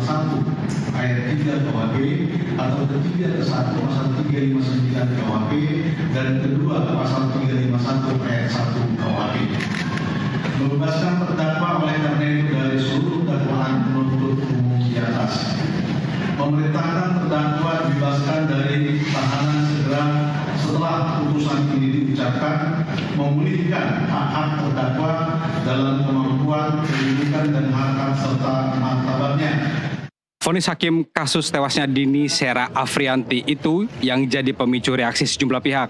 351 ayat 3 KUHP atau ketiga ke 1 pasal 359 KUHP dan kedua pasal 351 ayat 1 KUHP. Membebaskan terdakwa oleh karena itu dari seluruh dakwaan penuntut umum di atas. Memerintahkan terdakwa dibebaskan dari tahanan segera setelah putusan ini diucapkan, memulihkan hak-hak terdakwa dalam kemampuan, kedudukan dan hak serta martabatnya. Vonis hakim kasus tewasnya Dini Sera Afrianti itu yang jadi pemicu reaksi sejumlah pihak.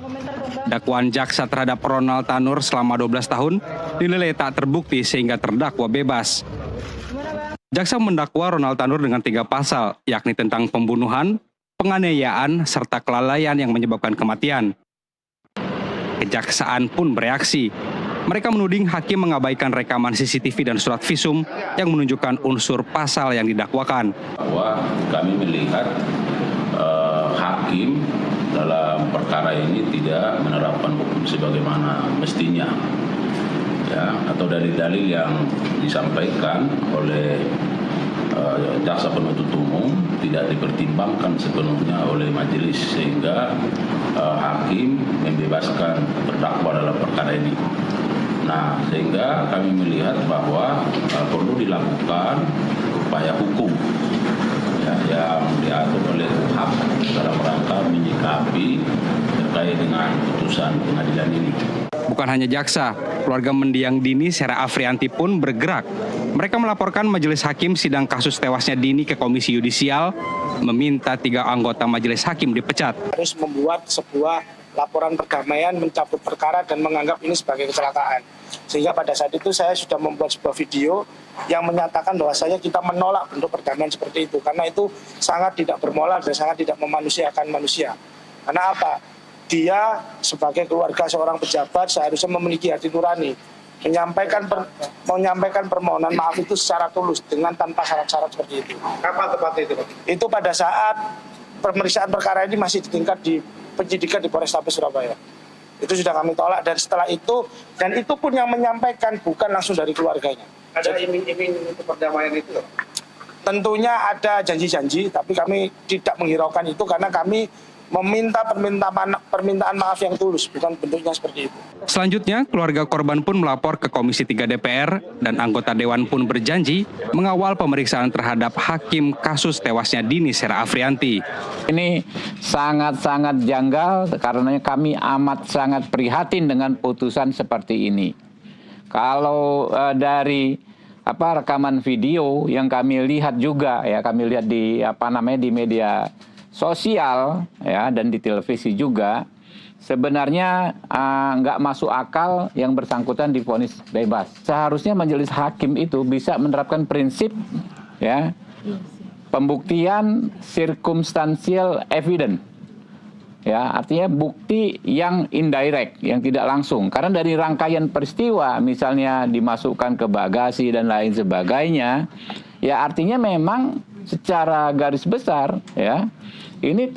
Dakwaan jaksa terhadap Ronald Tanur selama 12 tahun dinilai tak terbukti sehingga terdakwa bebas. Jaksa mendakwa Ronald Tanur dengan 3 pasal, yakni tentang pembunuhan, penganiayaan, serta kelalaian yang menyebabkan kematian. Kejaksaan pun bereaksi. Mereka menuding hakim mengabaikan rekaman CCTV dan surat visum yang menunjukkan unsur pasal yang didakwakan. Bahwa kami melihat hakim dalam perkara ini tidak menerapkan hukum sebagaimana mestinya, ya, atau dalil-dalil yang disampaikan oleh jaksa penuntut umum tidak dipertimbangkan sepenuhnya oleh majelis sehingga hakim membebaskan terdakwa dalam perkara ini. Nah, sehingga kami melihat bahwa perlu dilakukan upaya hukum ya, yang diatur oleh KUHP dalam rangka menyikapi terkait dengan putusan pengadilan ini. Bukan hanya jaksa, keluarga mendiang Dini Sera Afrianti pun bergerak. Mereka melaporkan majelis hakim sidang kasus tewasnya Dini ke Komisi Yudisial, meminta 3 anggota majelis hakim dipecat. Harus membuat sebuah laporan perdamaian mencabut perkara dan menganggap ini sebagai kecelakaan. Sehingga pada saat itu saya sudah membuat sebuah video yang menyatakan bahwasanya kita menolak bentuk perdamaian seperti itu. Karena itu sangat tidak bermoral dan sangat tidak memanusiakan manusia. Karena apa? Dia sebagai keluarga seorang pejabat seharusnya memiliki hati nurani. Menyampaikan permohonan maaf itu secara tulus dengan tanpa syarat-syarat seperti itu. Kapan tepatnya itu, Pak? Itu pada saat pemeriksaan perkara ini masih di tingkat di penyidikan di Polrestabes Surabaya. Itu sudah kami tolak dan setelah itu, dan itu pun yang menyampaikan bukan langsung dari keluarganya. Ada iming-iming untuk perdamaian itu, Pak? Tentunya ada janji-janji, tapi kami tidak menghiraukan itu karena kami meminta permintaan maaf yang tulus, bukan bentuknya seperti itu. Selanjutnya, keluarga korban pun melapor ke Komisi 3 DPR dan anggota Dewan pun berjanji mengawal pemeriksaan terhadap hakim kasus tewasnya Dini Sera Afrianti. Ini sangat-sangat janggal karena kami amat sangat prihatin dengan putusan seperti ini. Kalau dari rekaman video yang kami lihat juga ya, kami lihat di di media sosial ya dan di televisi juga, sebenarnya nggak masuk akal yang bersangkutan divonis bebas. Seharusnya majelis hakim itu bisa menerapkan prinsip ya pembuktian circumstantial evidence. Ya, artinya bukti yang indirect, yang tidak langsung. Karena dari rangkaian peristiwa, misalnya dimasukkan ke bagasi dan lain sebagainya, ya artinya memang secara garis besar, ya ini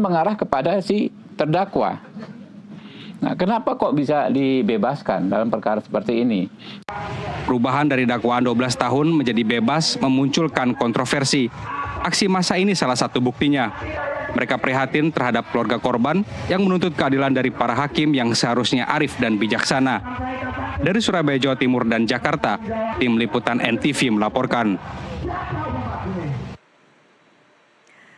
mengarah kepada si terdakwa. Nah, kenapa kok bisa dibebaskan dalam perkara seperti ini? Perubahan dari dakwaan 12 tahun menjadi bebas memunculkan kontroversi. Aksi massa ini salah satu buktinya. Mereka prihatin terhadap keluarga korban yang menuntut keadilan dari para hakim yang seharusnya arif dan bijaksana. Dari Surabaya, Jawa Timur, dan Jakarta, tim liputan NTV melaporkan.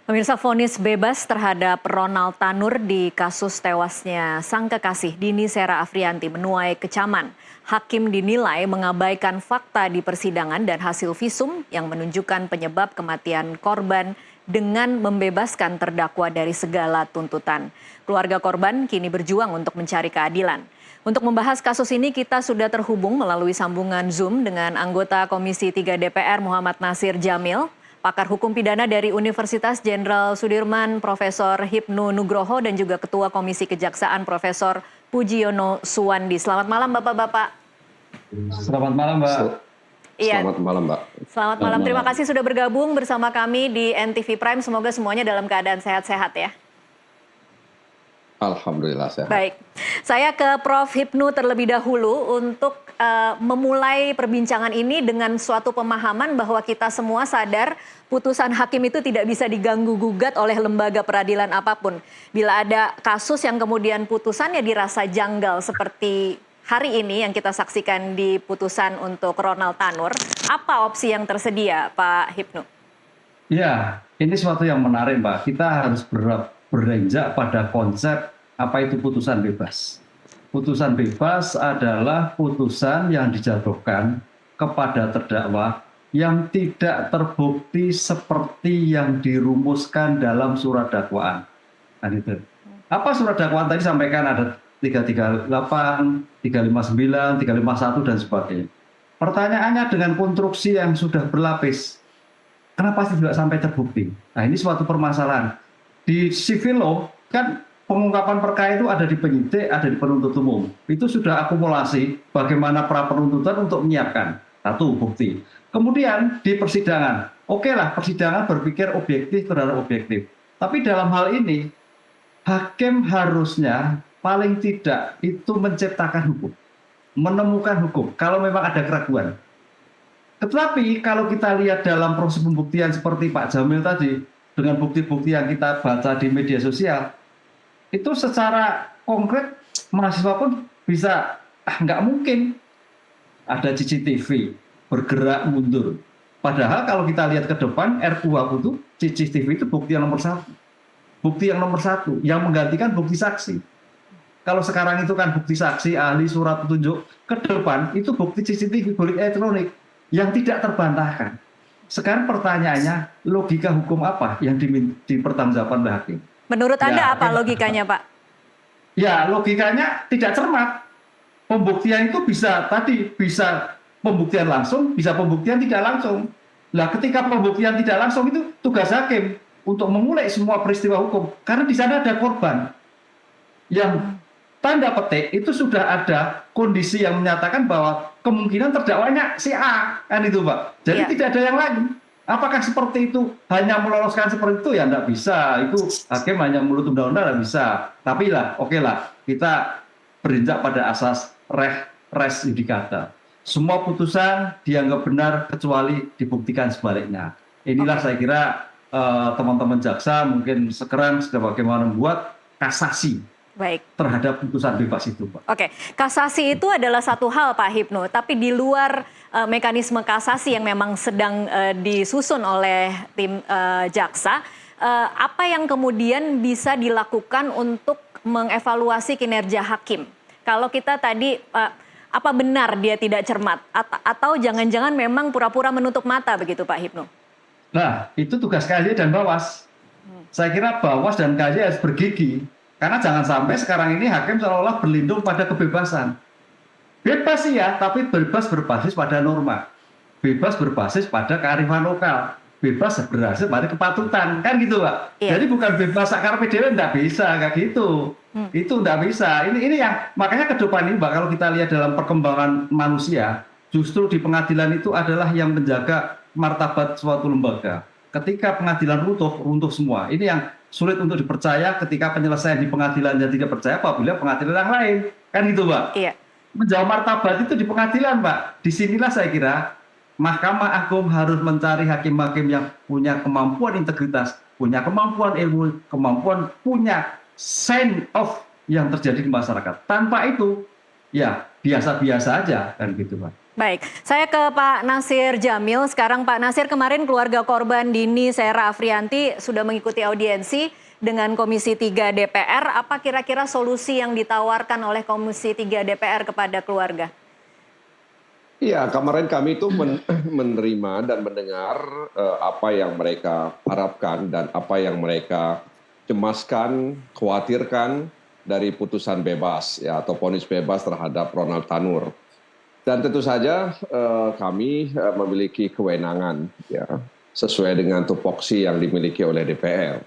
Pemirsa, vonis bebas terhadap Ronald Tanur di kasus tewasnya sang kekasih Dini Sera Afrianti menuai kecaman. Hakim dinilai mengabaikan fakta di persidangan dan hasil visum yang menunjukkan penyebab kematian korban dengan membebaskan terdakwa dari segala tuntutan. Keluarga korban kini berjuang untuk mencari keadilan. Untuk membahas kasus ini kita sudah terhubung melalui sambungan Zoom dengan anggota Komisi 3 DPR Muhammad Nasir Jamil, pakar hukum pidana dari Universitas Jenderal Sudirman Profesor Hipnu Nugroho, dan juga Ketua Komisi Kejaksaan Profesor Pujiono Suwandi. Selamat malam Bapak-Bapak. Selamat malam Mbak. Iya. Selamat malam Mbak. Selamat malam, terima kasih sudah bergabung bersama kami di NTV Prime. Semoga semuanya dalam keadaan sehat-sehat ya. Alhamdulillah sehat. Baik, saya ke Prof. Hipnu terlebih dahulu untuk memulai perbincangan ini dengan suatu pemahaman bahwa kita semua sadar putusan hakim itu tidak bisa diganggu-gugat oleh lembaga peradilan apapun. Bila ada kasus yang kemudian putusannya dirasa janggal seperti hari ini yang kita saksikan di putusan untuk Ronald Tanur, apa opsi yang tersedia, Pak Hipnu? Ya, ini suatu yang menarik, Mbak. Kita harus beranjak pada konsep apa itu putusan bebas. Putusan bebas adalah putusan yang dijatuhkan kepada terdakwa yang tidak terbukti seperti yang dirumuskan dalam surat dakwaan. Nah, itu. Apa surat dakwaan tadi sampaikan ada 338, 359, 351 dan sebagainya. Pertanyaannya dengan konstruksi yang sudah berlapis, kenapa tidak sampai terbukti? Nah, ini suatu permasalahan. Di civil law kan pengungkapan perkara itu ada di penyidik, ada di penuntut umum. Itu sudah akumulasi bagaimana pra penuntutan untuk menyiapkan satu bukti. Kemudian di persidangan, oke lah persidangan berpikir objektif terhadap objektif. Tapi dalam hal ini, hakim harusnya paling tidak itu menciptakan hukum, menemukan hukum, kalau memang ada keraguan. Tetapi kalau kita lihat dalam proses pembuktian seperti Pak Jamil tadi, dengan bukti-bukti yang kita baca di media sosial, itu secara konkret mahasiswa pun bisa, nggak mungkin ada CCTV bergerak mundur. Padahal kalau kita lihat ke depan, RKUHP itu CCTV itu bukti yang nomor satu. Bukti yang nomor satu, yang menggantikan bukti saksi. Kalau sekarang itu kan bukti saksi, ahli, surat petunjuk, ke depan itu bukti CCTV, bukti elektronik, yang tidak terbantahkan. Sekarang pertanyaannya, logika hukum apa yang dipertanggungjawabkan oleh hakim? Menurut Anda apa logikanya, Pak? Ya, logikanya tidak cermat. Pembuktian itu bisa pembuktian langsung, bisa pembuktian tidak langsung. Nah, ketika pembuktian tidak langsung itu tugas hakim untuk mengulik semua peristiwa hukum. Karena di sana ada korban yang tanda petik itu sudah ada kondisi yang menyatakan bahwa kemungkinan terdakwanya si A, kan itu, Pak. Jadi tidak ada yang lain. Apakah seperti itu hanya meloloskan seperti itu? Ya tidak bisa. Itu hakim hanya mulut undang-undang tidak bisa. Tapi lah, oke lah, kita berinjak pada asas res judicata. Semua putusan dianggap benar kecuali dibuktikan sebaliknya. Inilah saya kira teman-teman jaksa mungkin sekarang sudah bagaimana membuat kasasi. Baik. Terhadap putusan bebas itu, Pak. Oke, kasasi itu adalah satu hal, Pak Hipnu. Tapi di luar mekanisme kasasi yang memang sedang disusun oleh tim jaksa, apa yang kemudian bisa dilakukan untuk mengevaluasi kinerja hakim? Kalau kita tadi, apa benar dia tidak cermat? Atau jangan-jangan memang pura-pura menutup mata begitu, Pak Hipnu? Nah, itu tugas KJ dan Bawas. Saya kira Bawas dan KJ harus bergigi. Karena jangan sampai sekarang ini hakim seolah-olah berlindung pada kebebasan. Bebas sih ya, tapi bebas berbasis pada norma. Bebas berbasis pada kearifan lokal. Bebas berbasis pada kepatutan. Kan gitu, Pak. Iya. Jadi bukan bebas sakar PDW, enggak bisa, kayak gitu. Itu enggak bisa. Ini yang, makanya ke depan ini, Mbak, kalau kita lihat dalam perkembangan manusia, justru di pengadilan itu adalah yang menjaga martabat suatu lembaga. Ketika pengadilan runtuh semua. Ini yang sulit untuk dipercaya ketika penyelesaian di pengadilan yang tidak percaya apabila pengadilan yang lain. Kan gitu, Pak. Iya. Menjawab martabat itu di pengadilan, Pak. Disinilah saya kira Mahkamah Agung harus mencari hakim-hakim yang punya kemampuan integritas, punya kemampuan ilmu, kemampuan punya sense of yang terjadi di masyarakat. Tanpa itu, ya biasa-biasa aja, kan gitu, Pak. Baik, saya ke Pak Nasir Jamil. Sekarang Pak Nasir, kemarin keluarga korban Dini Sera Afrianti sudah mengikuti audiensi dengan Komisi 3 DPR. Apa kira-kira solusi yang ditawarkan oleh Komisi 3 DPR kepada keluarga? Iya, kemarin kami itu menerima dan mendengar apa yang mereka harapkan dan apa yang mereka cemaskan, khawatirkan dari putusan bebas ya, atau vonis bebas terhadap Ronald Tanur. Dan tentu saja kami memiliki kewenangan ya, sesuai dengan tupoksi yang dimiliki oleh DPR.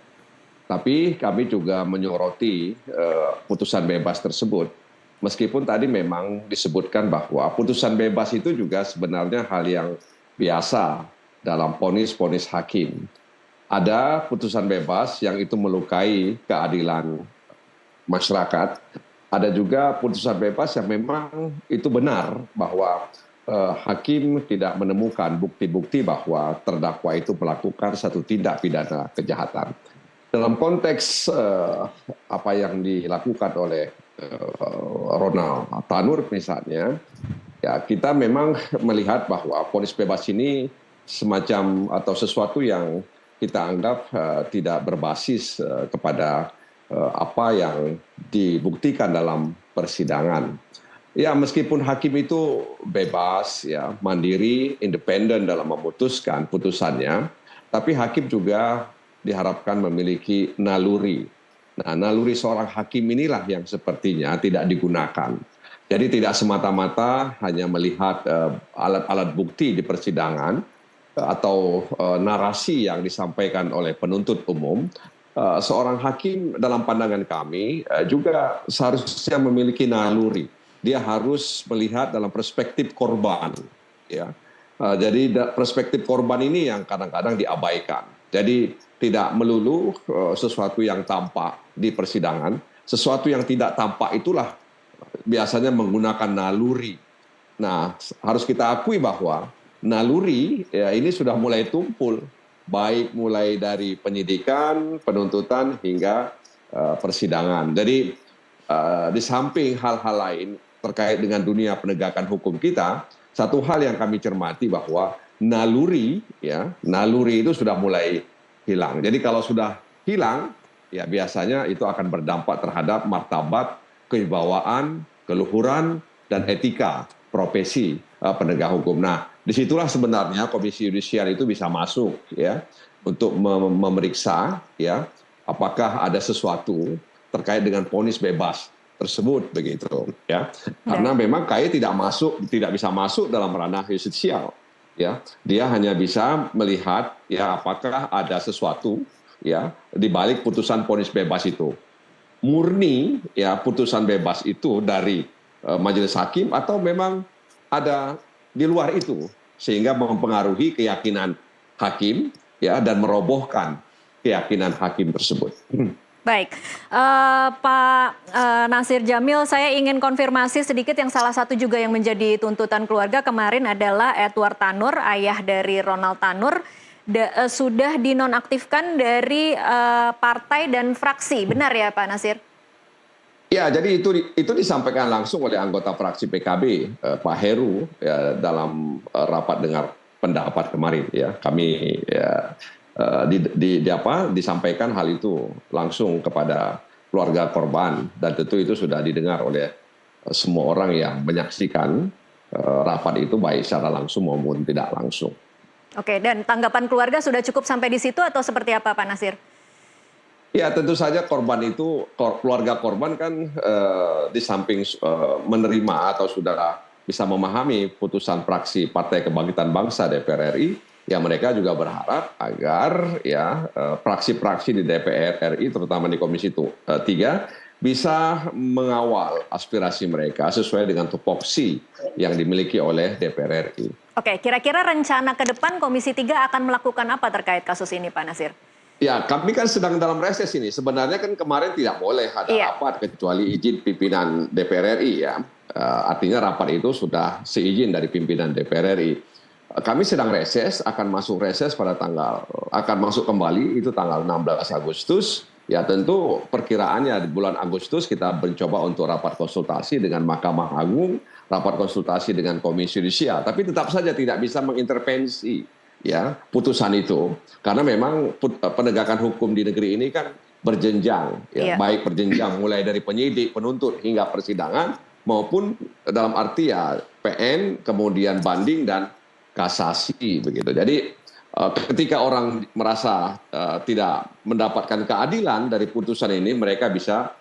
Tapi kami juga menyoroti putusan bebas tersebut. Meskipun tadi memang disebutkan bahwa putusan bebas itu juga sebenarnya hal yang biasa dalam vonis-vonis hakim. Ada putusan bebas yang itu melukai keadilan masyarakat, ada juga putusan bebas yang memang itu benar bahwa hakim tidak menemukan bukti-bukti bahwa terdakwa itu melakukan satu tindak pidana kejahatan. Dalam konteks apa yang dilakukan oleh Ronald Tanur misalnya, ya kita memang melihat bahwa vonis bebas ini semacam atau sesuatu yang kita anggap tidak berbasis kepada apa yang dibuktikan dalam persidangan. Ya, meskipun hakim itu bebas, ya, mandiri, independen dalam memutuskan putusannya, tapi hakim juga diharapkan memiliki naluri. Nah, naluri seorang hakim inilah yang sepertinya tidak digunakan. Jadi tidak semata-mata hanya melihat alat-alat bukti di persidangan atau narasi yang disampaikan oleh penuntut umum. Seorang hakim dalam pandangan kami juga seharusnya memiliki naluri. Dia harus melihat dalam perspektif korban, ya. Jadi perspektif korban ini yang kadang-kadang diabaikan. Jadi tidak melulu sesuatu yang tampak di persidangan, sesuatu yang tidak tampak itulah biasanya menggunakan naluri. Nah, harus kita akui bahwa naluri ya ini sudah mulai tumpul, baik mulai dari penyidikan, penuntutan hingga persidangan. Jadi di samping hal-hal lain terkait dengan dunia penegakan hukum kita, satu hal yang kami cermati bahwa naluri itu sudah mulai hilang. Jadi kalau sudah hilang, ya biasanya itu akan berdampak terhadap martabat, kewibawaan, keluhuran, dan etika profesi penegak hukum. Nah, disitulah sebenarnya Komisi Yudisial itu bisa masuk, ya, untuk memeriksa, ya, apakah ada sesuatu terkait dengan vonis bebas tersebut, begitu, ya. Karena memang KAI tidak bisa masuk dalam ranah yusdisial, ya. Dia hanya bisa melihat, ya, apakah ada sesuatu, ya, di balik putusan vonis bebas itu. Murni, ya, putusan bebas itu dari majelis hakim atau memang ada di luar itu sehingga mempengaruhi keyakinan hakim, ya, dan merobohkan keyakinan hakim tersebut. Baik, Pak Nasir Jamil, saya ingin konfirmasi sedikit yang salah satu juga yang menjadi tuntutan keluarga kemarin adalah Edward Tanur, ayah dari Ronald Tanur, sudah dinonaktifkan dari partai dan fraksi, benar ya Pak Nasir? Ya, jadi itu disampaikan langsung oleh anggota fraksi PKB, Pak Heru, ya, dalam rapat dengar pendapat kemarin. Ya, kami ya, disampaikan hal itu langsung kepada keluarga korban dan tentu itu sudah didengar oleh semua orang yang menyaksikan rapat itu baik secara langsung maupun tidak langsung. Oke, dan tanggapan keluarga sudah cukup sampai di situ atau seperti apa Pak Nasir? Ya, tentu saja korban itu, keluarga korban kan di samping menerima atau sudah bisa memahami putusan fraksi Partai Kebangkitan Bangsa DPR RI, ya mereka juga berharap agar ya fraksi-fraksi di DPR RI terutama di Komisi 3 bisa mengawal aspirasi mereka sesuai dengan tupoksi yang dimiliki oleh DPR RI. Oke, kira-kira rencana ke depan Komisi 3 akan melakukan apa terkait kasus ini Pak Nasir? Ya, kami kan sedang dalam reses ini. Sebenarnya kan kemarin tidak boleh ada rapat kecuali izin pimpinan DPR RI, ya. Artinya rapat itu sudah seizin dari pimpinan DPR RI. Kami sedang reses, akan masuk reses akan masuk kembali itu tanggal 16 Agustus. Ya tentu perkiraannya di bulan Agustus kita mencoba untuk rapat konsultasi dengan Mahkamah Agung, rapat konsultasi dengan Komisi Yudisial. Tapi tetap saja tidak bisa mengintervensi, ya, putusan itu karena memang penegakan hukum di negeri ini kan berjenjang, ya, baik berjenjang mulai dari penyidik, penuntut hingga persidangan maupun dalam arti ya PN, kemudian banding dan kasasi begitu. Jadi ketika orang merasa tidak mendapatkan keadilan dari putusan ini, mereka bisa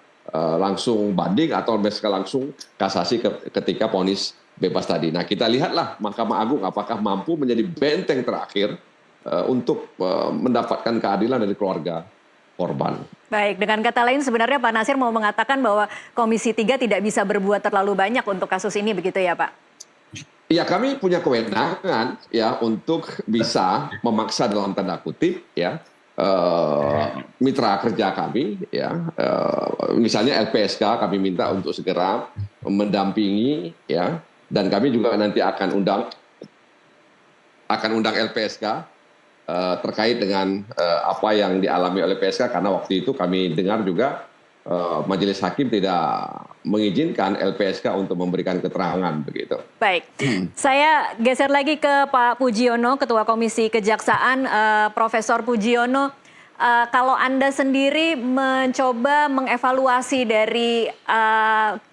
langsung banding atau bisa langsung kasasi ketika vonis bebas tadi. Nah, kita lihatlah Mahkamah Agung apakah mampu menjadi benteng terakhir untuk mendapatkan keadilan dari keluarga korban. Baik, dengan kata lain sebenarnya Pak Nasir mau mengatakan bahwa Komisi 3 tidak bisa berbuat terlalu banyak untuk kasus ini, begitu ya Pak? Ya, kami punya kewenangan ya untuk bisa memaksa dalam tanda kutip ya mitra kerja kami, ya, misalnya LPSK kami minta untuk segera mendampingi, ya, dan kami juga nanti akan undang LPSK terkait dengan apa yang dialami oleh PSK, karena waktu itu kami dengar juga Majelis Hakim tidak mengizinkan LPSK untuk memberikan keterangan begitu. Baik, saya geser lagi ke Pak Pujiono, Ketua Komisi Kejaksaan. Profesor Pujiono, kalau Anda sendiri mencoba mengevaluasi dari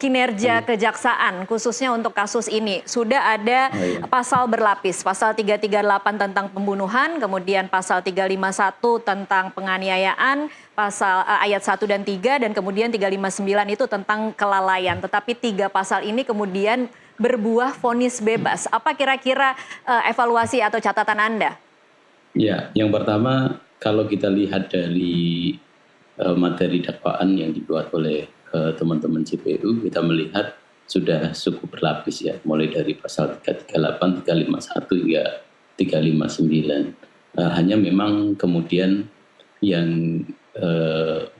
kinerja kejaksaan, khususnya untuk kasus ini, sudah ada pasal berlapis, pasal 338 tentang pembunuhan, kemudian pasal 351 tentang penganiayaan, pasal ayat 1 dan 3, dan kemudian 359 itu tentang kelalaian. Tetapi 3 pasal ini kemudian berbuah vonis bebas. Apa kira-kira evaluasi atau catatan Anda? Ya, yang pertama kalau kita lihat dari materi dakwaan yang dibuat oleh teman-teman JPU, kita melihat sudah cukup berlapis ya, mulai dari pasal 338, 351 hingga 359. Hanya memang kemudian yang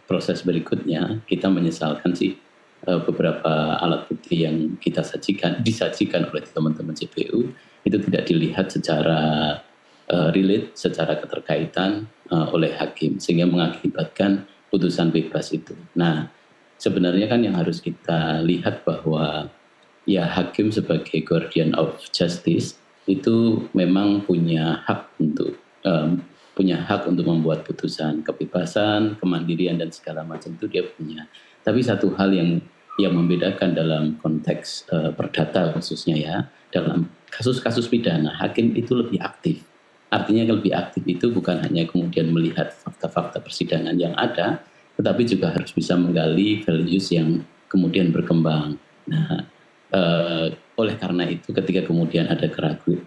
proses berikutnya kita menyesalkan sih beberapa alat bukti yang disajikan oleh teman-teman JPU itu tidak dilihat secara relate, secara keterkaitan oleh hakim, sehingga mengakibatkan putusan bebas itu. Nah, sebenarnya kan yang harus kita lihat bahwa ya hakim sebagai guardian of justice itu memang punya hak untuk membuat putusan, kebebasan, kemandirian dan segala macam itu dia punya. Tapi satu hal yang membedakan dalam konteks perdata khususnya ya, dalam kasus-kasus pidana hakim itu lebih aktif. Artinya lebih aktif itu bukan hanya kemudian melihat fakta-fakta persidangan yang ada, tetapi juga harus bisa menggali values yang kemudian berkembang. Nah, oleh karena itu ketika kemudian ada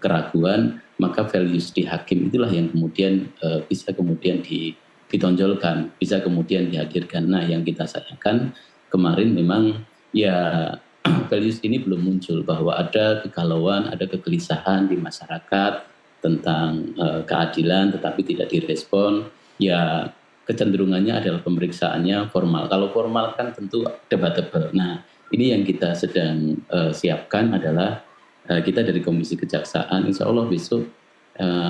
keraguan, maka values di hakim itulah yang kemudian bisa kemudian ditonjolkan, bisa kemudian dihadirkan. Nah, yang kita sayangkan kemarin memang ya values ini belum muncul, bahwa ada kegalauan, ada kegelisahan di masyarakat tentang keadilan, tetapi tidak direspon. Ya kecenderungannya adalah pemeriksaannya formal. Kalau formal kan tentu debatable. Nah, ini yang kita sedang siapkan adalah kita dari Komisi Kejaksaan, insya Allah besok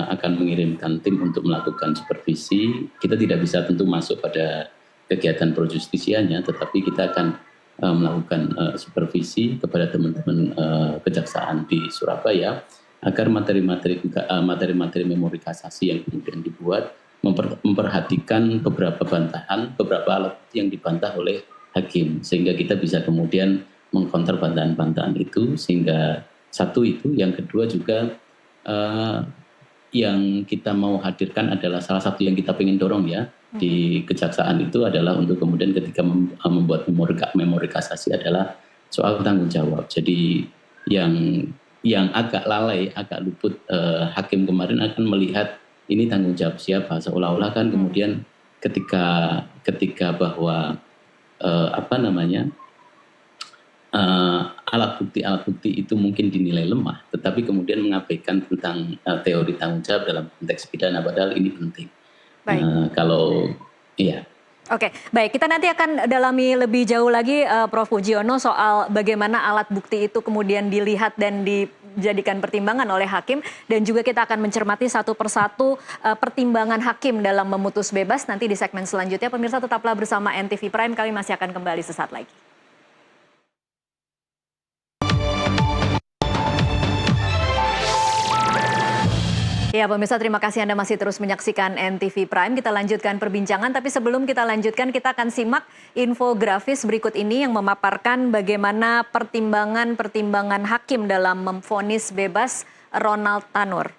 akan mengirimkan tim untuk melakukan supervisi. Kita tidak bisa tentu masuk pada kegiatan projustisianya, tetapi kita akan melakukan supervisi kepada teman-teman kejaksaan di Surabaya agar materi-materi memori kasasi yang kemudian dibuat memperhatikan beberapa bantahan, beberapa alat yang dibantah oleh hakim, sehingga kita bisa kemudian mengkonter bantahan-bantahan itu. Sehingga satu itu, yang kedua juga yang kita mau hadirkan adalah salah satu yang kita ingin dorong ya di kejaksaan itu adalah untuk kemudian ketika membuat memori kasasi adalah soal tanggung jawab. Jadi yang agak lalai, agak luput hakim kemarin akan melihat ini tanggung jawab siapa, seolah-olah kan kemudian ketika bahwa alat bukti itu mungkin dinilai lemah, tetapi kemudian mengabaikan tentang teori tanggung jawab dalam konteks pidana, padahal ini penting. Oke, baik. Kita nanti akan dalami lebih jauh lagi, Prof. Pujiono, soal bagaimana alat bukti itu kemudian dilihat dan dijadikan pertimbangan oleh hakim, dan juga kita akan mencermati satu persatu pertimbangan hakim dalam memutus bebas nanti di segmen selanjutnya. Pemirsa tetaplah bersama NTV Prime, kami masih akan kembali sesaat lagi. Ya pemirsa, terima kasih Anda masih terus menyaksikan NTV Prime. Kita lanjutkan perbincangan, tapi sebelum kita lanjutkan kita akan simak infografis berikut ini yang memaparkan bagaimana pertimbangan hakim dalam memvonis bebas Ronald Tanur.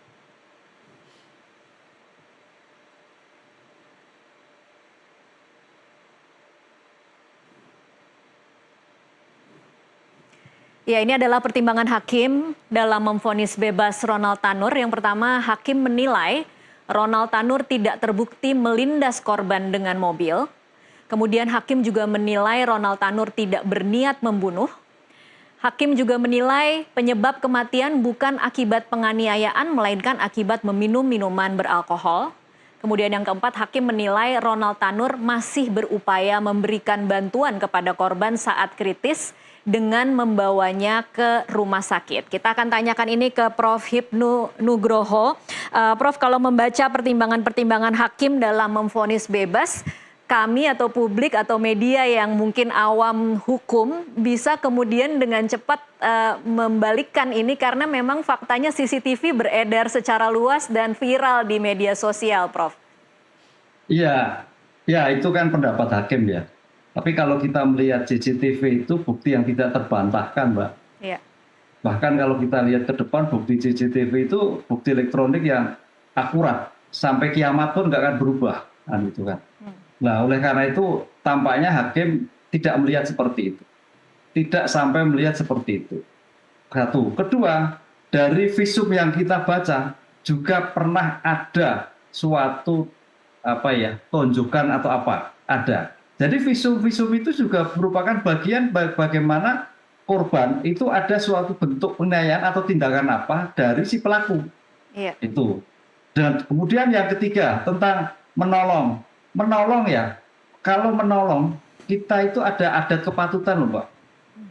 Ya, ini adalah pertimbangan hakim dalam memvonis bebas Ronald Tanur. Yang pertama, hakim menilai Ronald Tanur tidak terbukti melindas korban dengan mobil. Kemudian hakim juga menilai Ronald Tanur tidak berniat membunuh. Hakim juga menilai penyebab kematian bukan akibat penganiayaan, melainkan akibat meminum minuman beralkohol. Kemudian yang keempat, hakim menilai Ronald Tanur masih berupaya memberikan bantuan kepada korban saat kritis dengan membawanya ke rumah sakit. Kita akan tanyakan ini ke Prof. Hipnu Nugroho. Prof, kalau membaca pertimbangan-pertimbangan hakim dalam memvonis bebas, kami atau publik atau media yang mungkin awam hukum bisa kemudian dengan cepat membalikkan ini karena memang faktanya CCTV beredar secara luas dan viral di media sosial, Prof. Iya, ya itu kan pendapat hakim ya. Tapi kalau kita melihat CCTV itu bukti yang tidak terbantahkan, Mbak. Iya. Bahkan kalau kita lihat ke depan bukti CCTV itu bukti elektronik yang akurat. Sampai kiamat pun nggak akan berubah. Kan, gitu kan. Nah, oleh karena itu tampaknya hakim tidak melihat seperti itu. Tidak sampai melihat seperti itu. Satu. Kedua, dari visum yang kita baca juga pernah ada suatu tonjokan atau apa. Ada. Jadi visum-visum itu juga merupakan bagian bagaimana korban itu ada suatu bentuk penganiayaan atau tindakan apa dari si pelaku. Iya. Itu. Dan kemudian yang ketiga tentang menolong. Menolong ya, kalau menolong kita itu ada adat kepatutan loh Pak.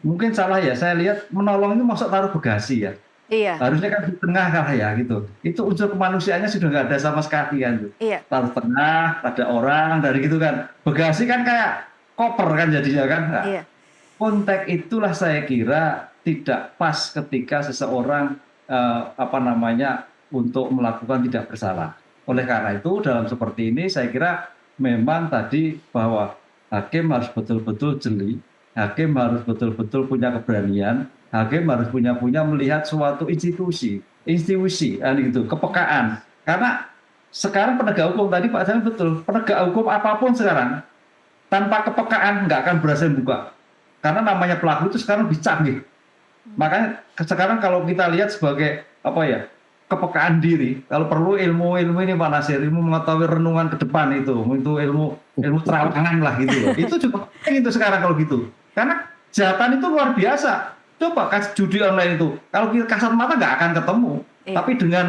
Mungkin salah ya, saya lihat menolong itu masuk taruh bagasi ya. Iya. Harusnya kan di tengah kalah ya gitu. Itu unsur kemanusiaannya sudah nggak ada sama sekali kan. Iya. Taruh tengah, ada orang dari gitu kan. Bagasi kan kayak koper kan jadinya kan. Nah, Iya. konteks itulah saya kira tidak pas ketika seseorang untuk melakukan tidak bersalah. Oleh karena itu dalam seperti ini saya kira memang tadi bahwa hakim harus betul-betul jeli, hakim harus betul-betul punya keberanian, hakim harus punya melihat suatu institusi, gitu, kepekaan. Karena sekarang penegak hukum tadi Pak Jamin betul, penegak hukum apapun sekarang tanpa kepekaan nggak akan berhasil buka. Karena namanya pelaku itu sekarang lebih canggih. Makanya sekarang kalau kita lihat sebagai kepekaan diri, kalau perlu ilmu ini Pak Nasir, ilmu mengetahui renungan ke depan itu ilmu terawangan lah gitu loh. Itu juga penting itu sekarang kalau gitu. Karena kejahatan itu luar biasa. Coba kasih judi online itu, kalau kita kasat mata nggak akan ketemu. Iya. Tapi dengan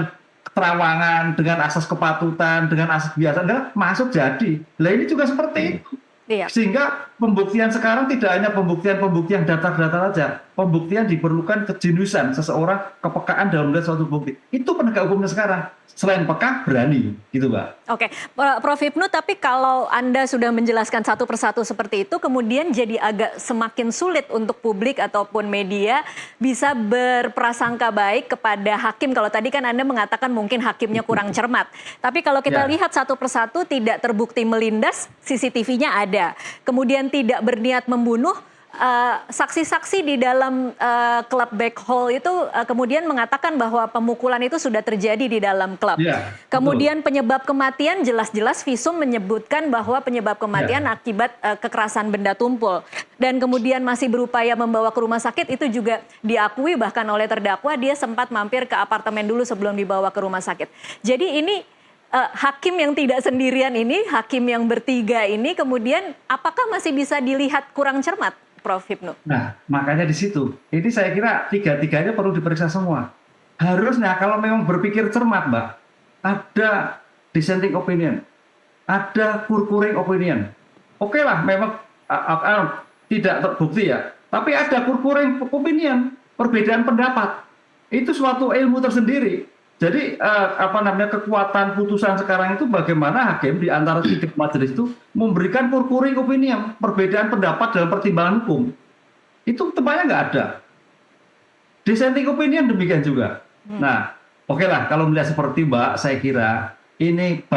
terawangan, dengan asas kepatutan, dengan asas biasa, masuk jadi. Lah ini juga seperti itu. Iya. Sehingga pembuktian sekarang tidak hanya pembuktian datar-datar saja. Pembuktian diperlukan kejeniusan seseorang, kepekaan dalam melihat suatu bukti. Itu penegak hukumnya sekarang. Selain peka, berani. Gitu, Mbak. Oke, Prof. Hipnu, tapi kalau Anda sudah menjelaskan satu persatu seperti itu, kemudian jadi agak semakin sulit untuk publik ataupun media bisa berprasangka baik kepada hakim. Kalau tadi kan Anda mengatakan mungkin hakimnya kurang cermat. Tapi kalau kita lihat satu persatu tidak terbukti melindas, CCTV-nya ada. Kemudian tidak berniat membunuh, saksi-saksi di dalam klub Back Hall itu kemudian mengatakan bahwa pemukulan itu sudah terjadi di dalam klub. Ya, kemudian penyebab kematian jelas-jelas visum menyebutkan bahwa penyebab kematian akibat kekerasan benda tumpul. Dan kemudian masih berupaya membawa ke rumah sakit itu juga diakui bahkan oleh terdakwa dia sempat mampir ke apartemen dulu sebelum dibawa ke rumah sakit. Jadi ini hakim yang tidak sendirian ini, hakim yang bertiga ini kemudian apakah masih bisa dilihat kurang cermat? Prof. Hipnu. Nah, makanya di situ. Ini saya kira tiga-tiganya perlu diperiksa semua. Harusnya kalau memang berpikir cermat, Mbak, ada dissenting opinion, ada kurkuring opinion. Oke lah, memang tidak terbukti ya. Tapi ada kurkuring opinion, perbedaan pendapat. Itu suatu ilmu tersendiri. Jadi kekuatan putusan sekarang itu bagaimana hakim di antara tiga majelis itu memberikan kurkuring opini yang perbedaan pendapat dalam pertimbangan hukum. Itu tempatnya nggak ada. Dissenting opinion demikian juga. Nah, oke lah kalau melihat seperti Mbak, saya kira ini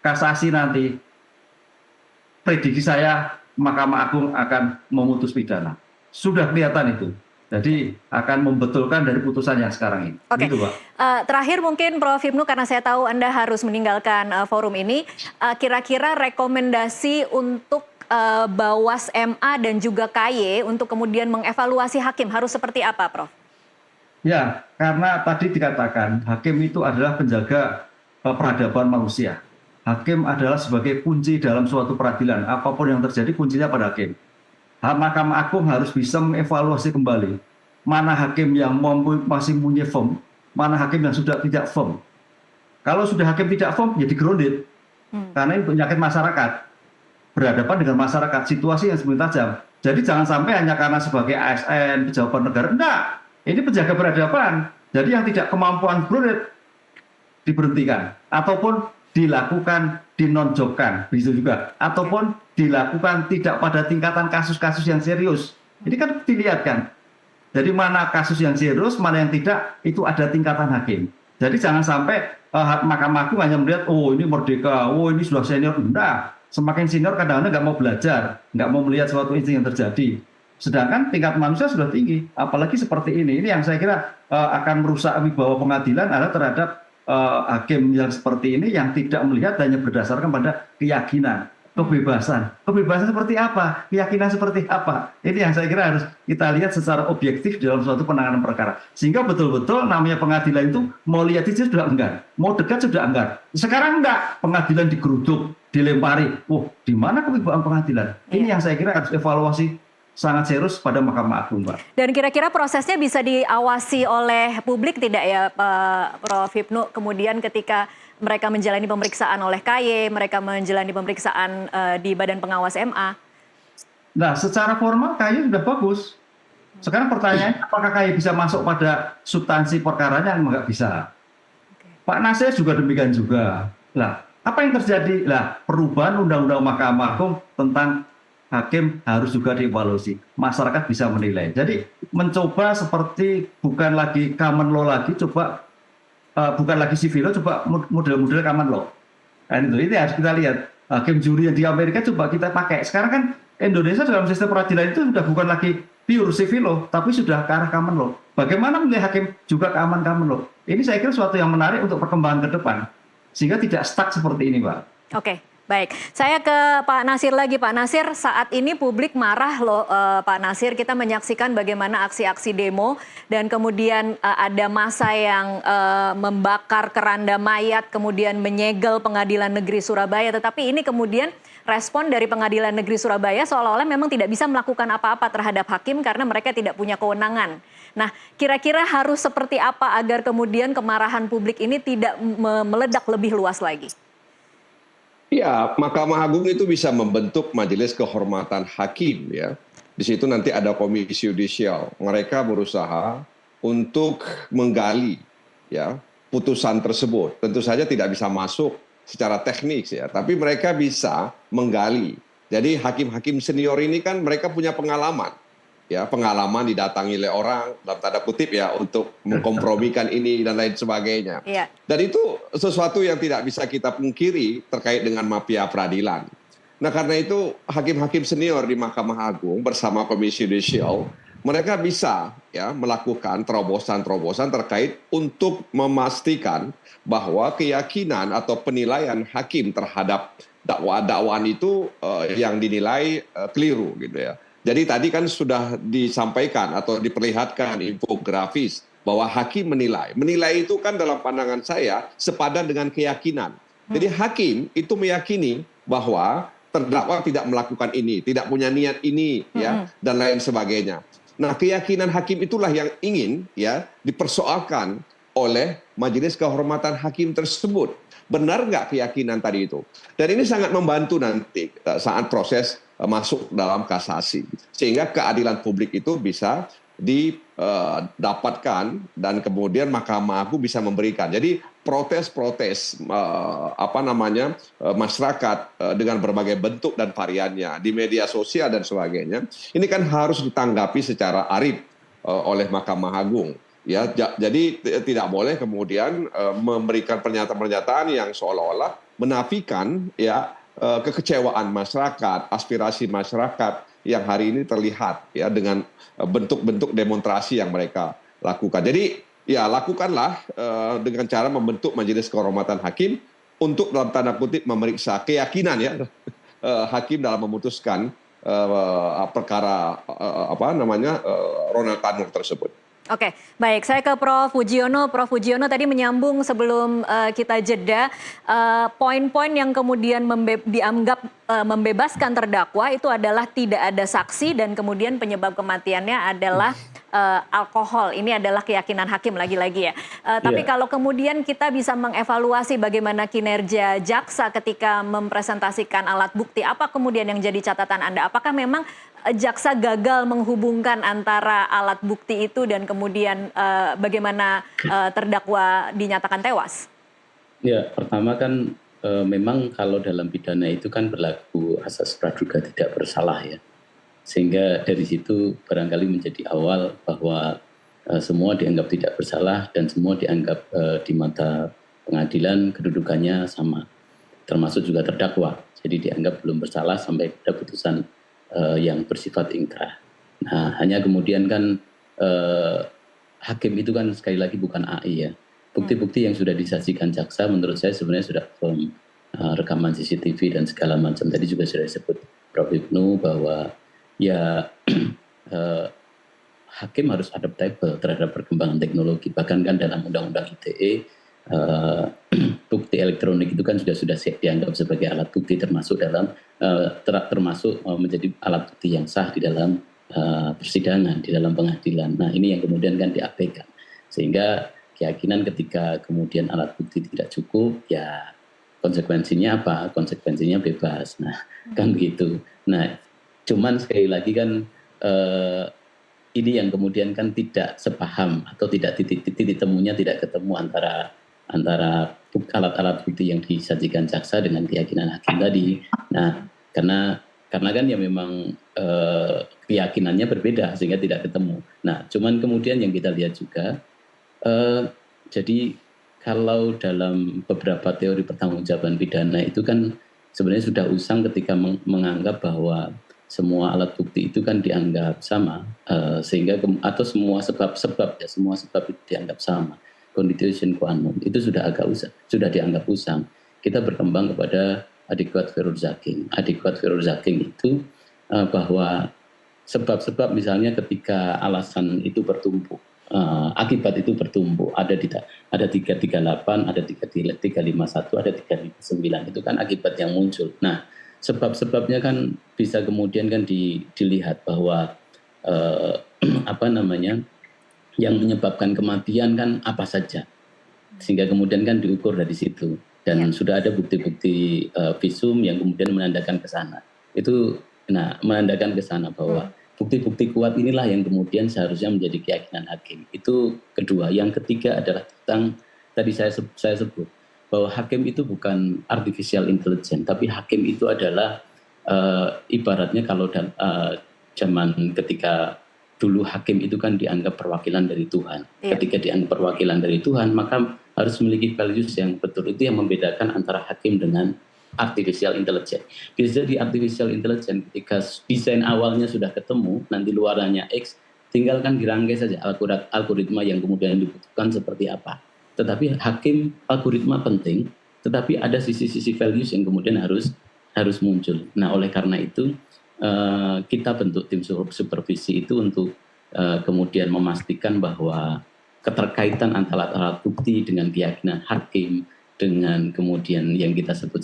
kasasi nanti prediksi saya Mahkamah Agung akan memutus pidana. Sudah kelihatan itu. Jadi akan membetulkan dari putusan yang sekarang ini. Oke. Gitu, Pak. Terakhir mungkin Prof. Hipnu, karena saya tahu Anda harus meninggalkan forum ini, kira-kira rekomendasi untuk Bawas MA dan juga KY untuk kemudian mengevaluasi hakim harus seperti apa, Prof? Ya, karena tadi dikatakan hakim itu adalah penjaga peradaban manusia. Hakim adalah sebagai kunci dalam suatu peradilan. Apapun yang terjadi kuncinya pada hakim. Mahkamah Agung harus bisa mengevaluasi kembali mana hakim yang masih punya firm, mana hakim yang sudah tidak firm. Kalau sudah hakim tidak firm, ya di-grounded. Karena ini penyakit masyarakat. Berhadapan dengan masyarakat, situasi yang semakin tajam. Jadi jangan sampai hanya karena sebagai ASN, pejabat negara. Enggak, ini penjaga peradaban. Jadi yang tidak kemampuan grounded diberhentikan. Ataupun dilakukan dinonjobkan, bisa juga. Ataupun dilakukan tidak pada tingkatan kasus-kasus yang serius. Ini kan dilihat kan. Jadi mana kasus yang serius, mana yang tidak, itu ada tingkatan hakim. Jadi jangan sampai Mahkamah Agung hanya melihat, oh ini merdeka, oh ini sudah senior. Enggak, semakin senior kadang-kadang nggak mau belajar, nggak mau melihat suatu insting yang terjadi. Sedangkan tingkat manusia sudah tinggi, apalagi seperti ini. Ini yang saya kira akan merusak wibawa pengadilan adalah terhadap hakim yang seperti ini yang tidak melihat hanya berdasarkan pada keyakinan. Kebebasan seperti apa? Keyakinan seperti apa? Ini yang saya kira harus kita lihat secara objektif dalam suatu penanganan perkara. Sehingga betul-betul namanya pengadilan itu mau lihat itu sudah enggan, mau dekat sudah enggan. Sekarang enggak, pengadilan digeruduk, dilempari. Di mana kewibawaan pengadilan? Ini yang saya kira harus evaluasi sangat serius pada Mahkamah Agung, Pak. Dan kira-kira prosesnya bisa diawasi oleh publik tidak ya, Pak Prof. Hipnu? Kemudian ketika mereka menjalani pemeriksaan oleh KY, mereka menjalani pemeriksaan di Badan Pengawas MA. Nah, secara formal KY sudah bagus. Sekarang pertanyaannya, apakah KY bisa masuk pada substansi perkaranya? Enggak bisa. Pak Nasir juga demikian juga. Lah, apa yang terjadi? Lah, perubahan Undang-Undang Mahkamah Agung tentang hakim harus juga dievaluasi. Masyarakat bisa menilai. Jadi mencoba seperti bukan lagi common law lagi, bukan lagi civil law, coba model-model common law. Dan ini harus kita lihat. Hakim juri yang di Amerika coba kita pakai. Sekarang kan Indonesia dalam sistem peradilan itu sudah bukan lagi pure civil law, tapi sudah ke arah common law. Bagaimana menilai hakim juga ke common law? Ini saya kira suatu yang menarik untuk perkembangan ke depan. Sehingga tidak stuck seperti ini, Pak. Oke. Baik, saya ke Pak Nasir lagi. Pak Nasir, saat ini publik marah loh, Pak Nasir. Kita menyaksikan bagaimana aksi-aksi demo dan kemudian ada massa yang membakar keranda mayat, kemudian menyegel Pengadilan Negeri Surabaya. Tetapi ini kemudian respon dari Pengadilan Negeri Surabaya seolah-olah memang tidak bisa melakukan apa-apa terhadap hakim karena mereka tidak punya kewenangan. Nah, kira-kira harus seperti apa agar kemudian kemarahan publik ini tidak meledak lebih luas lagi? Ya, Mahkamah Agung itu bisa membentuk majelis kehormatan hakim ya. Di situ nanti ada komisi yudisial. Mereka berusaha untuk menggali ya putusan tersebut. Tentu saja tidak bisa masuk secara teknis ya, tapi mereka bisa menggali. Jadi hakim-hakim senior ini kan mereka punya pengalaman. Ya, pengalaman didatangi oleh orang dalam tanda kutip ya untuk mengkompromikan ini dan lain sebagainya. Iya. Dan itu sesuatu yang tidak bisa kita pungkiri terkait dengan mafia peradilan. Nah, karena itu hakim-hakim senior di Mahkamah Agung bersama Komisi Yudisial mereka bisa ya melakukan terobosan-terobosan terkait untuk memastikan bahwa keyakinan atau penilaian hakim terhadap dakwaan itu yang dinilai keliru gitu ya. Jadi tadi kan sudah disampaikan atau diperlihatkan infografis bahwa hakim menilai. Menilai itu kan dalam pandangan saya sepadan dengan keyakinan. Jadi hakim itu meyakini bahwa terdakwa tidak melakukan ini, tidak punya niat ini ya dan lain sebagainya. Nah, keyakinan hakim itulah yang ingin ya dipersoalkan oleh Majelis Kehormatan Hakim tersebut. Benar nggak keyakinan tadi itu? Dan ini sangat membantu nanti saat proses masuk dalam kasasi. Sehingga keadilan publik itu bisa didapatkan dan kemudian Mahkamah Agung bisa memberikan. Jadi protes-protes masyarakat dengan berbagai bentuk dan variannya di media sosial dan sebagainya, ini kan harus ditanggapi secara arif oleh Mahkamah Agung. Ya, jadi tidak boleh kemudian memberikan pernyataan-pernyataan yang seolah-olah menafikan ya kekecewaan masyarakat, aspirasi masyarakat yang hari ini terlihat ya dengan bentuk-bentuk demonstrasi yang mereka lakukan. Jadi ya lakukanlah dengan cara membentuk Majelis Kehormatan Hakim untuk dalam tanda kutip memeriksa keyakinan ya hakim dalam memutuskan perkara Ronald Tanur tersebut. Oke, baik. Saya ke Prof. Fujiono. Prof. Fujiono tadi menyambung sebelum kita jeda, poin-poin yang kemudian dianggap membebaskan terdakwa itu adalah tidak ada saksi dan kemudian penyebab kematiannya adalah alkohol. Ini adalah keyakinan hakim lagi-lagi ya. Tapi kalau kemudian kita bisa mengevaluasi bagaimana kinerja jaksa ketika mempresentasikan alat bukti, apa kemudian yang jadi catatan Anda? Apakah memang jaksa gagal menghubungkan antara alat bukti itu dan kemudian bagaimana terdakwa dinyatakan tewas? Ya, pertama kan memang kalau dalam pidana itu kan berlaku asas praduga tidak bersalah ya. Sehingga dari situ barangkali menjadi awal bahwa semua dianggap tidak bersalah dan semua dianggap di mata pengadilan kedudukannya sama. Termasuk juga terdakwa. Jadi dianggap belum bersalah sampai pada putusan yang bersifat ingkrah. Nah, hanya kemudian kan hakim itu kan sekali lagi bukan AI ya. Bukti-bukti yang sudah disajikan jaksa menurut saya sebenarnya sudah firm. Rekaman CCTV dan segala macam. Tadi juga sudah disebut Prof. Ibnu bahwa ya hakim harus adaptable terhadap perkembangan teknologi. Bahkan kan dalam Undang-Undang ITE bukti elektronik itu kan sudah dianggap sebagai alat bukti termasuk menjadi alat bukti yang sah di dalam persidangan, di dalam pengadilan. Nah, ini yang kemudian kan diabaikan. Sehingga keyakinan ketika kemudian alat bukti tidak cukup, ya konsekuensinya apa? Konsekuensinya bebas. Nah, kan begitu. Nah, cuman sekali lagi kan ini yang kemudian kan tidak sepaham atau tidak titik temunya tidak ketemu antara alat-alat bukti yang disajikan jaksa dengan keyakinan hakim tadi. Nah, karena kan ya memang keyakinannya berbeda sehingga tidak ketemu. Nah, cuman kemudian yang kita lihat juga, jadi kalau dalam beberapa teori pertanggungjawaban pidana itu kan sebenarnya sudah usang ketika menganggap bahwa semua alat bukti itu kan dianggap sama, sehingga atau semua sebab itu dianggap sama. Condition qua non itu sudah dianggap usang. Kita berkembang kepada adequate verursaking. Adequate verursaking itu bahwa sebab-sebab misalnya ketika alasan itu bertumpuk, akibat itu bertumpuk, ada 338, ada 351, ada 359, itu kan akibat yang muncul. Nah, sebab-sebabnya kan bisa kemudian kan dilihat bahwa yang menyebabkan kematian kan apa saja, sehingga kemudian kan diukur dari situ dan sudah ada bukti-bukti visum yang kemudian menandakan ke sana. Itu menandakan ke sana bahwa bukti-bukti kuat inilah yang kemudian seharusnya menjadi keyakinan hakim. Itu kedua. Yang ketiga adalah tentang tadi saya sebut bahwa hakim itu bukan artificial intelligence, tapi hakim itu adalah ibaratnya kalau zaman ketika dulu hakim itu kan dianggap perwakilan dari Tuhan. Ketika dianggap perwakilan dari Tuhan, maka harus memiliki values yang betul. Itu yang membedakan antara hakim dengan artificial intelligence. Bisa jadi artificial intelligence ketika desain awalnya sudah ketemu, nanti luarannya X, tinggalkan dirangkai saja algoritma yang kemudian dibutuhkan seperti apa. Tetapi hakim algoritma penting, tetapi ada sisi-sisi values yang kemudian harus muncul. Nah, oleh karena itu kita bentuk tim supervisi itu untuk kemudian memastikan bahwa keterkaitan antara alat bukti dengan keyakinan hakim dengan kemudian yang kita sebut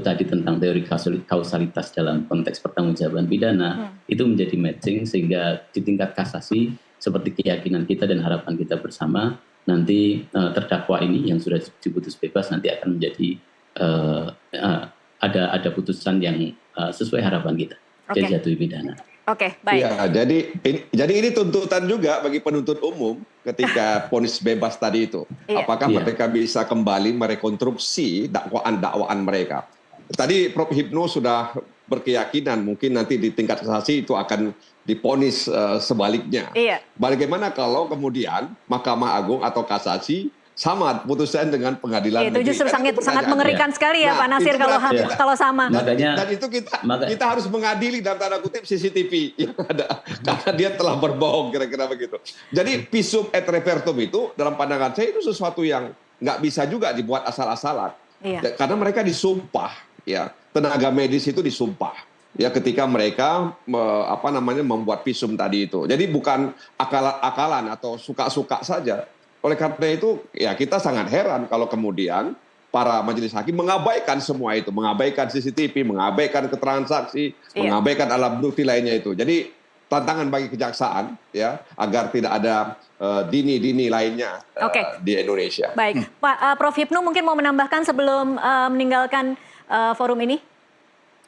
tadi tentang teori kausalitas dalam konteks pertanggungjawaban pidana itu menjadi matching sehingga di tingkat kasasi seperti keyakinan kita dan harapan kita bersama nanti terdakwa ini yang sudah diputus bebas nanti akan menjadi ada putusan yang sesuai harapan kita dari jatuhi pidana. Oke, baik. Ya, jadi ini tuntutan juga bagi penuntut umum ketika vonis bebas tadi itu. Apakah mereka bisa kembali merekonstruksi dakwaan-dakwaan mereka? Tadi Prof. Hipnu sudah berkeyakinan mungkin nanti di tingkat kasasi itu akan divonis sebaliknya. Bagaimana kalau kemudian Mahkamah Agung atau kasasi sama putusan dengan pengadilan negeri. Itu justru sangat mengerikan sekali ya Pak Nasir kalau sama. Dan itu kita harus mengadili dalam tanda kutip CCTV yang ada karena dia telah berbohong kira-kira begitu. Jadi visum et repertum itu dalam pandangan saya itu sesuatu yang nggak bisa juga dibuat asal-asalan. Karena mereka disumpah, ya tenaga medis itu disumpah. ya ketika mereka membuat visum tadi itu. Jadi bukan akal-akalan atau suka-suka saja. Oleh karena itu ya kita sangat heran kalau kemudian para majelis hakim mengabaikan semua itu, mengabaikan CCTV, mengabaikan keterangan saksi, mengabaikan alat bukti lainnya itu. Jadi tantangan bagi kejaksaan ya agar tidak ada dini-dini lainnya di Indonesia. Baik, Pak Prof Hipnu mungkin mau menambahkan sebelum meninggalkan forum ini?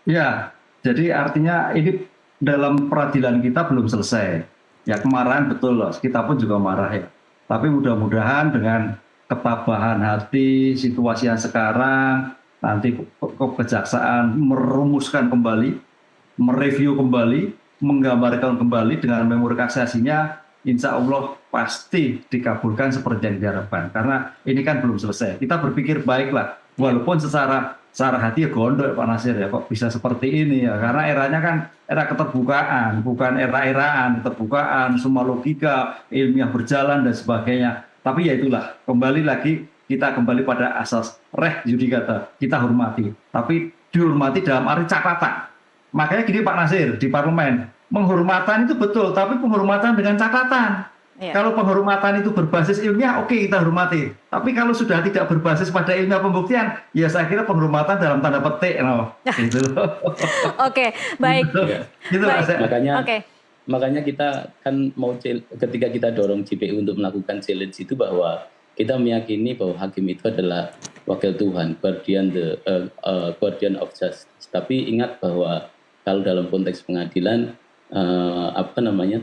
Ya, jadi artinya ini dalam peradilan kita belum selesai. Ya kemarahan betul loh, kita pun juga marah ya. Tapi mudah-mudahan dengan ketabahan hati, situasi yang sekarang, nanti kejaksaan merumuskan kembali, mereview kembali, menggambarkan kembali dengan memori kasasinya, insya Allah pasti dikabulkan seperti yang diharapkan. Karena ini kan belum selesai. Kita berpikir baiklah, walaupun secara hati ya gondok Pak Nasir ya, kok bisa seperti ini ya. Karena eranya kan era keterbukaan, bukan era-eraan, keterbukaan, semua logika, ilmiah berjalan dan sebagainya. Tapi ya itulah, kembali lagi kita kembali pada asas res judicata, kita hormati. Tapi dihormati dalam arti catatan. Makanya gini Pak Nasir, di parlemen, penghormatan itu betul, tapi penghormatan dengan catatan. Kalau penghormatan itu berbasis ilmiah, oke kita hormati. Tapi kalau sudah tidak berbasis pada ilmiah pembuktian, ya saya kira penghormatan dalam tanda petik. Gitu. Oke, baik. Gitu, baik. Makanya kita kan ketika kita dorong JPU untuk melakukan challenge itu bahwa kita meyakini bahwa hakim itu adalah wakil Tuhan, guardian of justice. Tapi ingat bahwa kalau dalam konteks pengadilan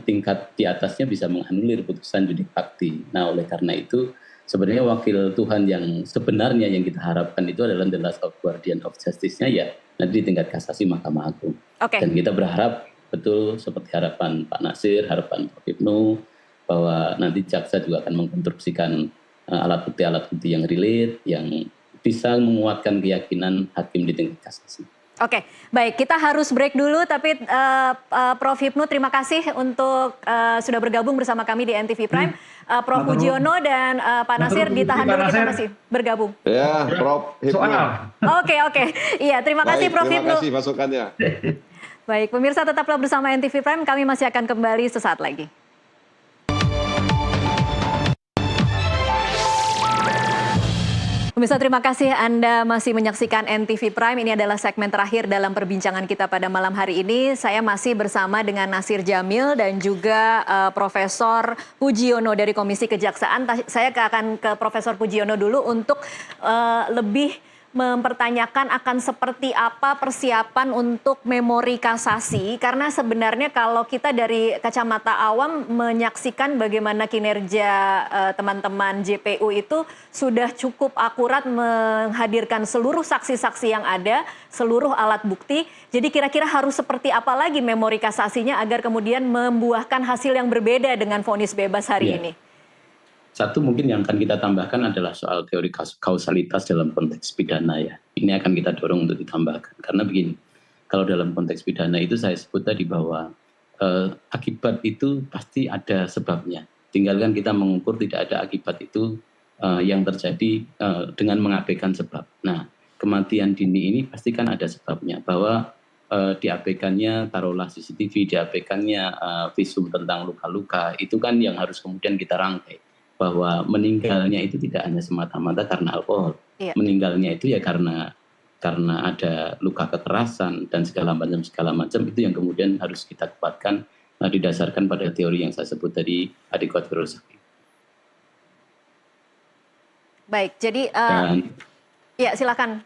tingkat di atasnya bisa menganulir putusan judik fakti. Nah, oleh karena itu sebenarnya wakil Tuhan yang sebenarnya yang kita harapkan itu adalah the last of guardian of justice-nya ya nanti di tingkat kasasi Mahkamah Agung. Dan kita berharap betul seperti harapan Pak Nasir, harapan Prof Hipnu, bahwa nanti jaksa juga akan mengkonstruksikan alat bukti yang relate, yang bisa menguatkan keyakinan hakim di tingkat kasasi. Oke, baik. Kita harus break dulu, tapi Prof Hipnu terima kasih untuk sudah bergabung bersama kami di NTV Prime. Prof Pujiono dan Pak Nasir ditahan dulu, kita masih bergabung. Ya, Prof Hipnu. Oke. Iya, terima kasih Prof Hipnu. Terima kasih masukannya. Baik, pemirsa tetaplah bersama NTV Prime, kami masih akan kembali sesaat lagi. Pemirsa, terima kasih Anda masih menyaksikan NTV Prime. Ini adalah segmen terakhir dalam perbincangan kita pada malam hari ini. Saya masih bersama dengan Nasir Jamil dan juga Profesor Pujiono dari Komisi Kejaksaan. Saya akan ke Profesor Pujiono dulu untuk lebih mempertanyakan akan seperti apa persiapan untuk memori kasasi, karena sebenarnya kalau kita dari kacamata awam menyaksikan bagaimana kinerja teman-teman JPU itu sudah cukup akurat menghadirkan seluruh saksi-saksi yang ada, seluruh alat bukti. Jadi kira-kira harus seperti apa lagi memori kasasinya agar kemudian membuahkan hasil yang berbeda dengan vonis bebas hari ini? Satu mungkin yang akan kita tambahkan adalah soal teori kausalitas dalam konteks pidana ya. Ini akan kita dorong untuk ditambahkan. Karena begini, kalau dalam konteks pidana itu saya sebut tadi bahwa akibat itu pasti ada sebabnya. Tinggalkan kita mengukur tidak ada akibat itu yang terjadi dengan mengabaikan sebab. Nah, kematian dini ini pasti kan ada sebabnya. Bahwa diabaikannya taruhlah CCTV, diabaikannya visum tentang luka-luka, itu kan yang harus kemudian kita rangkai. Bahwa meninggalnya itu tidak hanya semata-mata karena alkohol. Meninggalnya itu ya karena ada luka kekerasan dan segala macam itu yang kemudian harus kita kuatkan didasarkan pada teori yang saya sebut tadi, adequate filosofi. Baik, jadi ya silakan.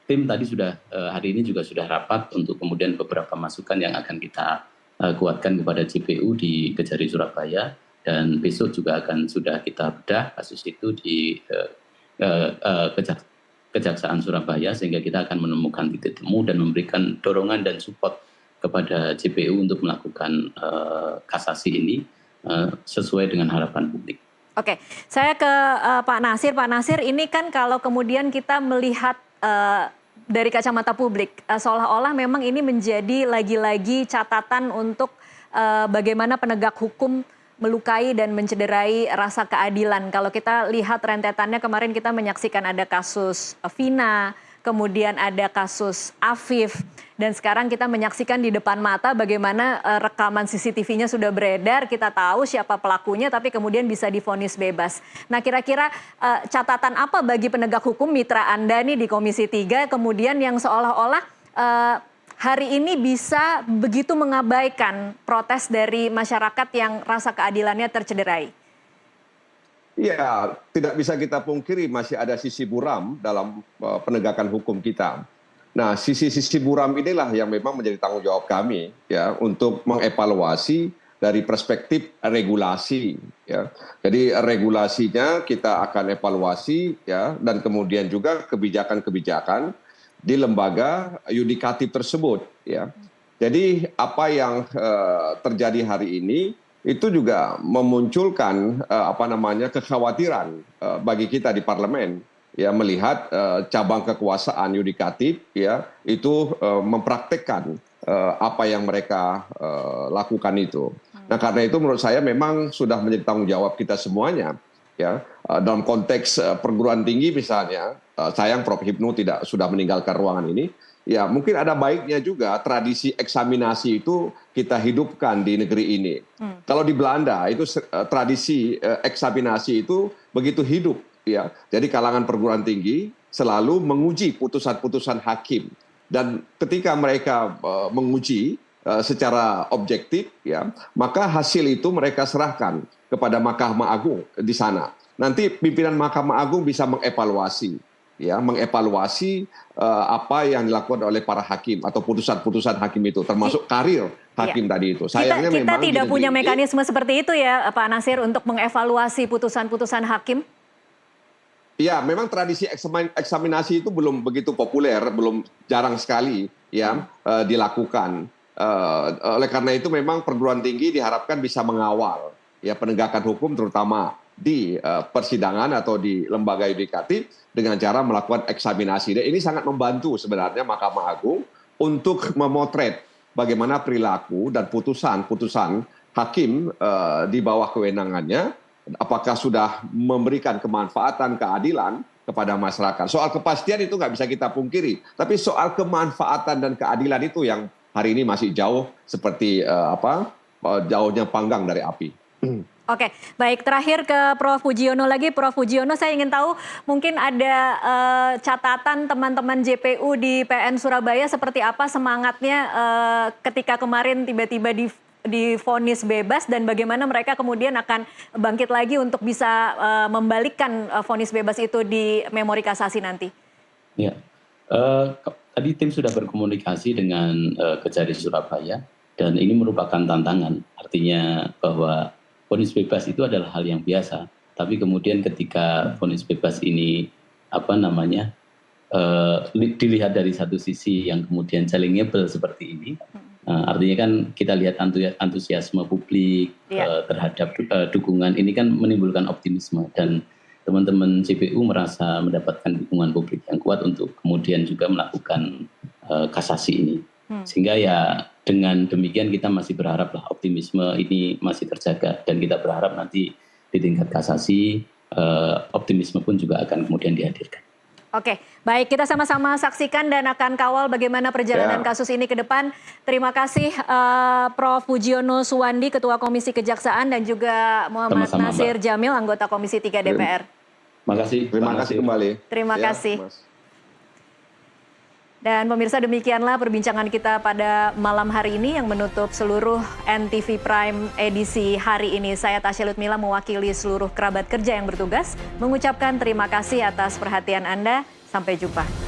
Tim tadi sudah hari ini juga sudah rapat untuk kemudian beberapa masukan yang akan kita kuatkan kepada JPU di Kejari Surabaya, dan besok juga akan sudah kita bedah kasus itu di Kejaksaan Surabaya, sehingga kita akan menemukan titik temu dan memberikan dorongan dan support kepada JPU untuk melakukan kasasi ini sesuai dengan harapan publik. Oke, saya ke Pak Nasir. Pak Nasir, ini kan kalau kemudian kita melihat dari kacamata publik, seolah-olah memang ini menjadi lagi-lagi catatan untuk bagaimana penegak hukum melukai dan mencederai rasa keadilan. Kalau kita lihat rentetannya kemarin kita menyaksikan ada kasus Vina, kemudian ada kasus Afif, dan sekarang kita menyaksikan di depan mata bagaimana rekaman CCTV-nya sudah beredar, kita tahu siapa pelakunya, tapi kemudian bisa divonis bebas. Nah, kira-kira catatan apa bagi penegak hukum mitra Anda nih di Komisi 3, kemudian yang seolah-olah hari ini bisa begitu mengabaikan protes dari masyarakat yang rasa keadilannya tercederai? Ya, tidak bisa kita pungkiri masih ada sisi buram dalam penegakan hukum kita. Nah, sisi-sisi buram inilah yang memang menjadi tanggung jawab kami ya untuk mengevaluasi dari perspektif regulasi ya. Jadi regulasinya kita akan evaluasi ya, dan kemudian juga kebijakan-kebijakan di lembaga yudikatif tersebut ya. Jadi apa yang terjadi hari ini itu juga memunculkan kekhawatiran bagi kita di parlemen ya, melihat cabang kekuasaan yudikatif ya itu mempraktekkan apa yang mereka lakukan itu. Nah, karena itu menurut saya memang sudah menjadi tanggung jawab kita semuanya ya, dalam konteks perguruan tinggi misalnya. Sayang Prof. Hipnu sudah meninggalkan ruangan ini. Ya, mungkin ada baiknya juga tradisi eksaminasi itu kita hidupkan di negeri ini. Kalau di Belanda itu tradisi eksaminasi itu begitu hidup ya. Jadi kalangan perguruan tinggi selalu menguji putusan-putusan hakim, dan ketika mereka menguji secara objektif ya, maka hasil itu mereka serahkan kepada Mahkamah Agung di sana. Nanti pimpinan Mahkamah Agung bisa mengevaluasi apa yang dilakukan oleh para hakim atau putusan-putusan hakim itu, termasuk karir hakim tadi itu. Sayangnya kita tidak punya mekanisme seperti itu ya, Pak Nasir, untuk mengevaluasi putusan-putusan hakim. Ya, memang tradisi eksaminasi itu belum begitu populer, belum, jarang sekali ya dilakukan. Oleh karena itu memang perguruan tinggi diharapkan bisa mengawal ya penegakan hukum, terutama di persidangan atau di lembaga yudikatif dengan cara melakukan eksaminasi. Dan ini sangat membantu sebenarnya Mahkamah Agung untuk memotret bagaimana perilaku dan putusan-putusan hakim di bawah kewenangannya, apakah sudah memberikan kemanfaatan, keadilan kepada masyarakat. Soal kepastian itu nggak bisa kita pungkiri, tapi soal kemanfaatan dan keadilan itu yang hari ini masih jauh seperti jauhnya panggang dari api. Oke, baik, terakhir ke Prof. Pujiono lagi. Prof. Pujiono, saya ingin tahu mungkin ada catatan teman-teman JPU di PN Surabaya seperti apa semangatnya ketika kemarin tiba-tiba divonis bebas, dan bagaimana mereka kemudian akan bangkit lagi untuk bisa membalikkan vonis bebas itu di memori kasasi nanti. Ya, tadi tim sudah berkomunikasi dengan Kejari Surabaya, dan ini merupakan tantangan. Artinya bahwa vonis bebas itu adalah hal yang biasa, tapi kemudian ketika vonis bebas ini dilihat dari satu sisi yang kemudian challengable seperti ini, artinya kan kita lihat antusiasme publik terhadap dukungan ini kan menimbulkan optimisme, dan teman-teman JPU merasa mendapatkan dukungan publik yang kuat untuk kemudian juga melakukan kasasi ini. Sehingga ya dengan demikian kita masih berharap lah optimisme ini masih terjaga, dan kita berharap nanti di tingkat kasasi optimisme pun juga akan kemudian dihadirkan. Oke, baik, kita sama-sama saksikan dan akan kawal bagaimana perjalanan kasus ini ke depan. Terima kasih Prof. Pujiono Suwandi, Ketua Komisi Kejaksaan, dan juga Muhammad Nasir Jamil, anggota Komisi 3 DPR. Terima kasih kembali. Terima kasih. Dan pemirsa, demikianlah perbincangan kita pada malam hari ini yang menutup seluruh NTV Prime edisi hari ini. Saya Tasya Lutmila mewakili seluruh kerabat kerja yang bertugas mengucapkan terima kasih atas perhatian Anda. Sampai jumpa.